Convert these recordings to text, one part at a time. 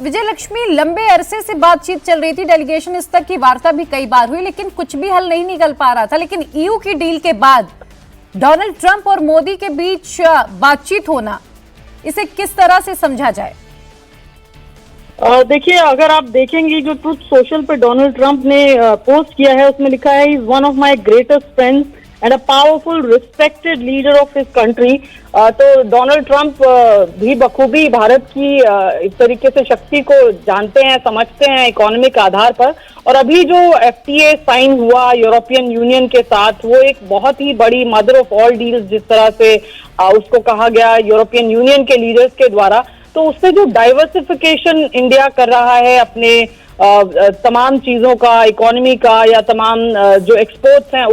विजय लक्ष्मी, लंबे अरसे से बातचीत चल रही थी, डेलीगेशन स्तर की वार्ता भी कई बार हुई, लेकिन कुछ भी हल नहीं निकल पा रहा था। लेकिन ईयू की डील के बाद डोनाल्ड ट्रंप और मोदी के बीच बातचीत होना, इसे किस तरह से समझा जाए? देखिए, अगर आप देखेंगे जो ट्रुथ सोशल पे डोनाल्ड ट्रंप ने पोस्ट किया है, उसमें लिखा है, is one of my greatest friends and a powerful respected leader of his country. तो डोनाल्ड ट्रंप भी बखूबी भारत की इस तरीके से शक्ति को जानते हैं, समझते हैं इकोनॉमिक आधार पर। और अभी जो FTA साइन हुआ यूरोपियन यूनियन के साथ, वो एक बहुत ही बड़ी मदर ऑफ ऑल डील्स जिस तरह से उसको कहा गया यूरोपियन यूनियन के लीडर्स के द्वारा, तो उससे जो डाइवर्सिफिकेशन इंडिया कर रहा है अपने तमाम चीजों का, इकोनॉमी का या तमाम जो एक्सपोर्ट्स हैं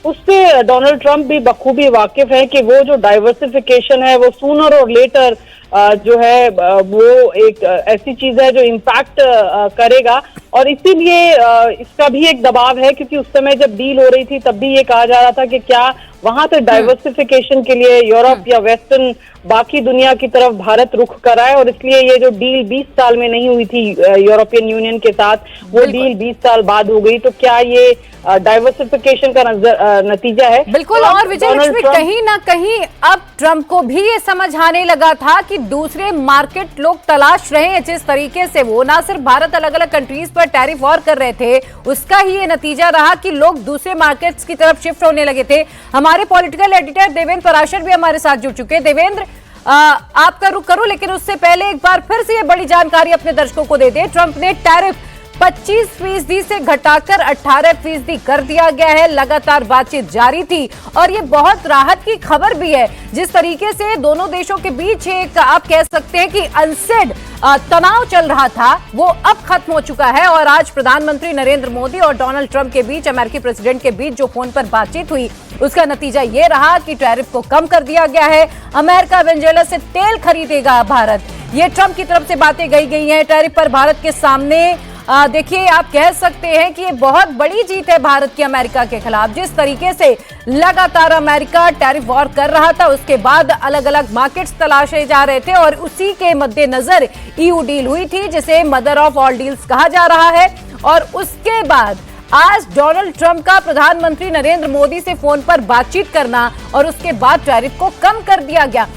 उससे डोनाल्ड ट्रंप भी बखूबी वाकिफ है कि वो जो डाइवर्सिफिकेशन है वो सूनर और लेटर जो है वो एक ऐसी चीज है जो इम्पैक्ट करेगा। और इसीलिए इसका भी एक दबाव है, क्योंकि उस समय जब डील हो रही थी तब भी ये कहा जा रहा था कि क्या वहां से डाइवर्सिफिकेशन के लिए यूरोप या वेस्टर्न बाकी दुनिया की तरफ भारत रुख कराए, और इसलिए ये जो डील 20 साल में नहीं हुई थी यूरोपियन यूनियन के साथ, वो डील 20 साल बाद हो गई। तो क्या ये डाइवर्सिफिकेशन का नतीजा है? बिल्कुल। और विजय लक्ष्मी, कहीं ना कहीं अब ट्रंप को भी ये समझ आने लगा था कि दूसरे मार्केट लोग तलाश रहे हैं। जिस तरीके से वो ना सिर्फ भारत, अलग अलग कंट्रीज पर टैरिफ वॉर कर रहे थे, उसका ही ये नतीजा रहा कि लोग दूसरे मार्केट्स की तरफ शिफ्ट होने लगे थे। हमारे पॉलिटिकल एडिटर देवेंद्र पराशर भी हमारे साथ जुड़ चुके हैं। देवेंद्र, आपका रुख करूं, लेकिन उससे पहले एक बार फिर से ये बड़ी जानकारी अपने दर्शकों को दे दे। ट्रंप ने टैरिफ 25% से घटाकर 18% कर दिया गया है। लगातार बातचीत जारी थी और ये बहुत राहत की खबर भी है। जिस तरीके से दोनों देशों के बीच एक, आप कह सकते हैं कि अनसेड तनाव चल रहा था, वो अब खत्म हो चुका है। और आज प्रधानमंत्री नरेंद्र मोदी और डोनाल्ड ट्रंप के बीच, अमेरिकी प्रेसिडेंट के बीच जो फोन पर बातचीत हुई, उसका नतीजा ये रहा कि टैरिफ को कम कर दिया गया है। अमेरिका वेनेजुएला से तेल खरीदेगा भारत, ये ट्रंप की तरफ से बातें गई हैं। टैरिफ पर भारत के सामने देखिए, आप कह सकते हैं कि ये बहुत बड़ी जीत है भारत की अमेरिका के खिलाफ। जिस तरीके से लगातार अमेरिका टैरिफ वॉर कर रहा था, उसके बाद अलग अलग मार्केट्स तलाशे जा रहे थे, और उसी के मद्देनजर ईयू डील हुई थी, जिसे मदर ऑफ ऑल डील्स कहा जा रहा है। और उसके बाद आज डोनाल्ड ट्रंप का प्रधानमंत्री नरेंद्र मोदी से फोन पर बातचीत करना और उसके बाद टैरिफ को कम कर दिया गया।